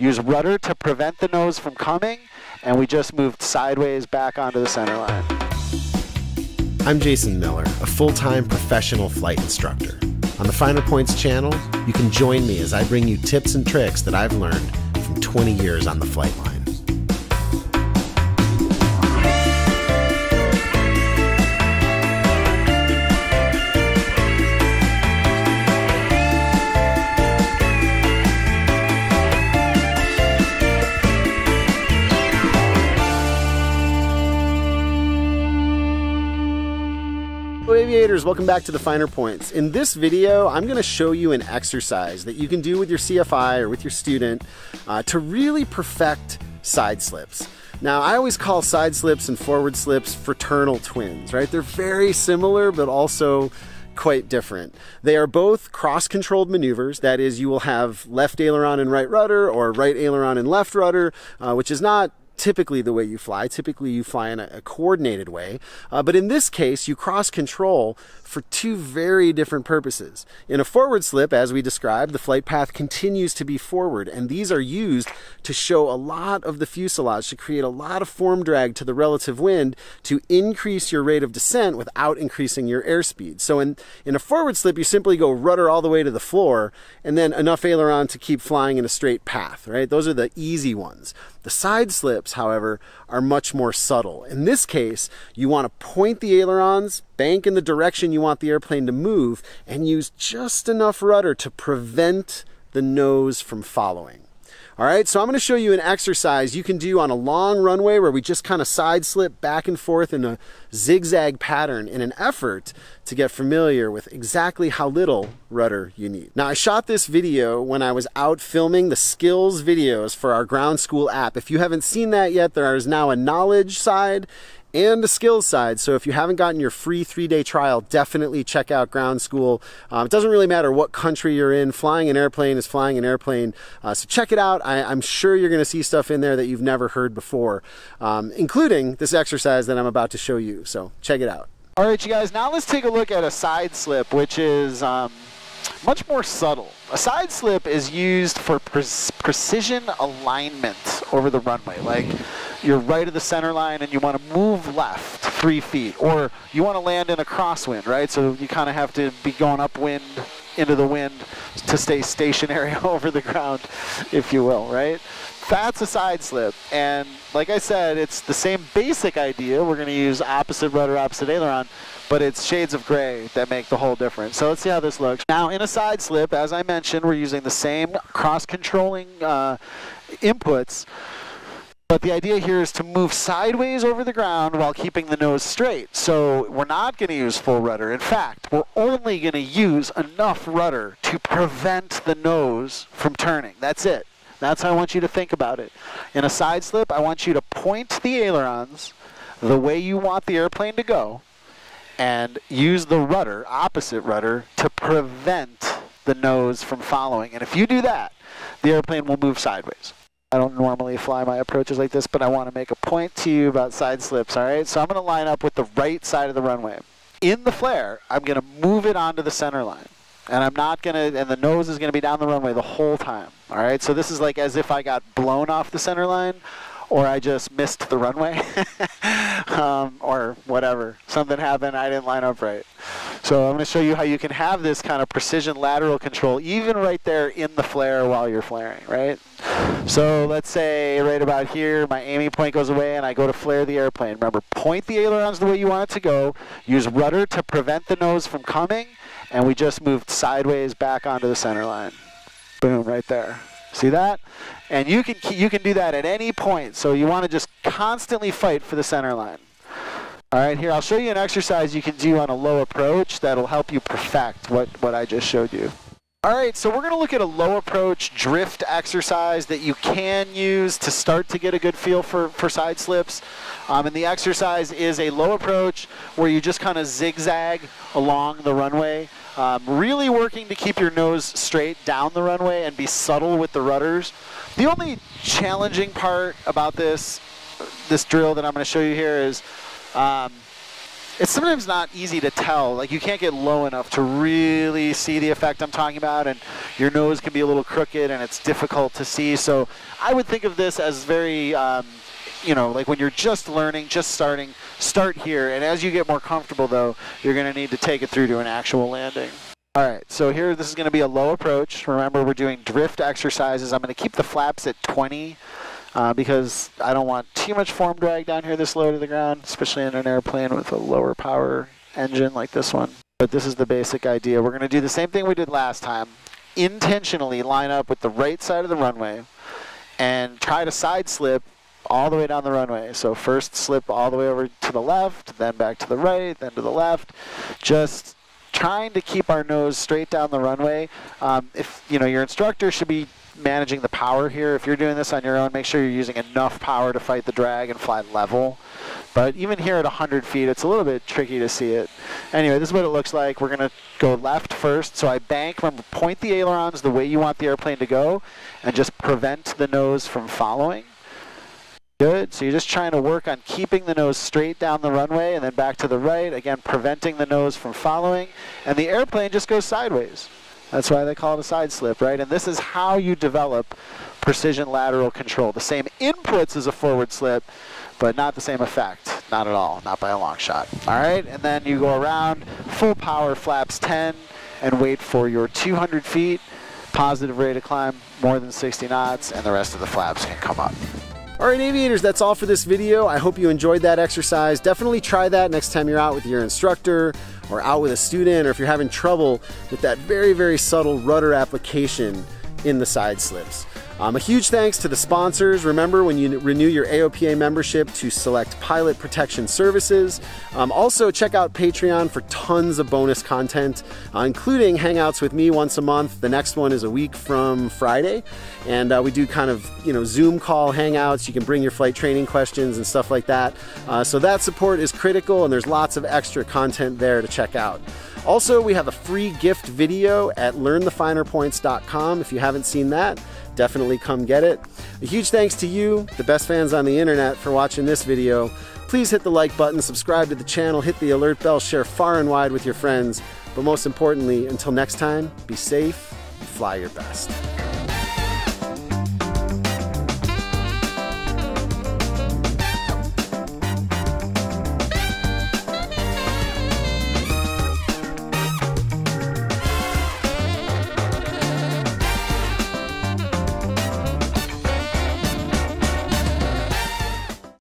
use rudder to prevent the nose from coming, and we just moved sideways back onto the center line. I'm Jason Miller, a full-time professional flight instructor. On the Finer Points channel, you can join me as I bring you tips and tricks that I've learned from 20 years on the flight line. Aviators, welcome back to the Finer Points. In this video, I'm going to show you an exercise that you can do with your CFI or with your student to really perfect side slips. Now, I always call side slips and forward slips fraternal twins, right? They're very similar, but also quite different. They are both cross-controlled maneuvers. That is, you will have left aileron and right rudder, or right aileron and left rudder, which is not typically the way you fly. Typically you fly in a coordinated way, but in this case you cross control for two very different purposes. In a forward slip, as we described, the flight path continues to be forward, and these are used to show a lot of the fuselage, to create a lot of form drag to the relative wind to increase your rate of descent without increasing your airspeed. So in a forward slip, you simply go rudder all the way to the floor and then enough aileron to keep flying in a straight path, right? Those are the easy ones. The side slips, however, are much more subtle. In this case, you want to point the ailerons, bank in the direction you want the airplane to move, and use just enough rudder to prevent the nose from following. All right, so I'm going to show you an exercise you can do on a long runway where we just kind of side slip back and forth in a zigzag pattern in an effort to get familiar with exactly how little rudder you need. Now, I shot this video when I was out filming the skills videos for our ground school app. If you haven't seen that yet, there is now a knowledge side and a skills side. So if you haven't gotten your free 3-day trial, definitely check out Ground School. It doesn't really matter what country you're in. Flying an airplane is flying an airplane. So check it out. I'm sure you're going to see stuff in there that you've never heard before, including this exercise that I'm about to show you. So check it out. All right, you guys, now let's take a look at a side slip, which is much more subtle. A side slip is used for precision alignment over the runway. Like, you're right of the center line and you want to move left 3 feet, or you want to land in a crosswind, right? So you kind of have to be going upwind into the wind to stay stationary over the ground, if you will, right? That's a side slip, and like I said, it's the same basic idea. We're going to use opposite rudder, opposite aileron, but it's shades of gray that make the whole difference. So let's see how this looks. Now, in a side slip, as I mentioned, we're using the same cross-controlling inputs, but the idea here is to move sideways over the ground while keeping the nose straight. So we're not going to use full rudder. In fact, we're only going to use enough rudder to prevent the nose from turning. That's it. That's how I want you to think about it. In a side slip, I want you to point the ailerons the way you want the airplane to go and use the rudder, opposite rudder, to prevent the nose from following. And if you do that, the airplane will move sideways. I don't normally fly my approaches like this, but I want to make a point to you about side slips, all right? So I'm going to line up with the right side of the runway. In the flare, I'm going to move it onto the center line. And I'm not going to, and the nose is going to be down the runway the whole time, all right? So this is like as if I got blown off the center line, or I just missed the runway, or whatever. Something happened, I didn't line up right. So I'm going to show you how you can have this kind of precision lateral control, even right there in the flare while you're flaring, right? So let's say right about here, my aiming point goes away and I go to flare the airplane. Remember, point the ailerons the way you want it to go, use rudder to prevent the nose from coming, and we just moved sideways back onto the center line. Boom, right there. See that? And you can do that at any point. So you want to just constantly fight for the center line. All right, here I'll show you an exercise you can do on a low approach that'll help you perfect what I just showed you. All right, so we're going to look at a low approach drift exercise that you can use to start to get a good feel for side slips. And the exercise is a low approach where you just kind of zigzag along the runway, really working to keep your nose straight down the runway and be subtle with the rudders. The only challenging part about this drill that I'm going to show you here is it's sometimes not easy to tell. Like, you can't get low enough to really see the effect I'm talking about, and your nose can be a little crooked and it's difficult to see. So I would think of this as very, you know, like when you're just learning, just starting, start here. And as you get more comfortable, though, you're going to need to take it through to an actual landing. All right, so here, this is going to be a low approach. Remember, we're doing drift exercises. I'm going to keep the flaps at 20 because I don't want too much form drag down here this low to the ground, especially in an airplane with a lower power engine like this one. But this is the basic idea. We're going to do the same thing we did last time. Intentionally line up with the right side of the runway and try to side slip all the way down the runway. So first slip all the way over to the left, then back to the right, then to the left. Just trying to keep our nose straight down the runway. If you know, your instructor should be managing the power here. If you're doing this on your own, make sure you're using enough power to fight the drag and fly level. But even here at 100 feet, it's a little bit tricky to see it. Anyway, this is what it looks like. We're going to go left first. So I bank. Remember, point the ailerons the way you want the airplane to go and just prevent the nose from following. Good. So you're just trying to work on keeping the nose straight down the runway and then back to the right. Again, preventing the nose from following. And the airplane just goes sideways. That's why they call it a side slip, right? And this is how you develop precision lateral control. The same inputs as a forward slip, but not the same effect. Not at all. Not by a long shot. All right. And then you go around, full power, flaps 10, and wait for your 200 feet, positive rate of climb, more than 60 knots, and the rest of the flaps can come up. All right, aviators, that's all for this video. I hope you enjoyed that exercise. Definitely try that next time you're out with your instructor or out with a student, or if you're having trouble with that very, very subtle rudder application in the side slips. A huge thanks to the sponsors. Remember, when you renew your AOPA membership, to select Pilot Protection Services. Also, check out Patreon for tons of bonus content, including Hangouts with me once a month. The next one is a week from Friday. And we do kind of, you know, Zoom call Hangouts. You can bring your flight training questions and stuff like that. So that support is critical, and there's lots of extra content there to check out. Also, we have a free gift video at learnthefinerpoints.com. If you haven't seen that, definitely come get it. A huge thanks to you, the best fans on the internet, for watching this video. Please hit the like button, subscribe to the channel, hit the alert bell, share far and wide with your friends. But most importantly, until next time, be safe, fly your best.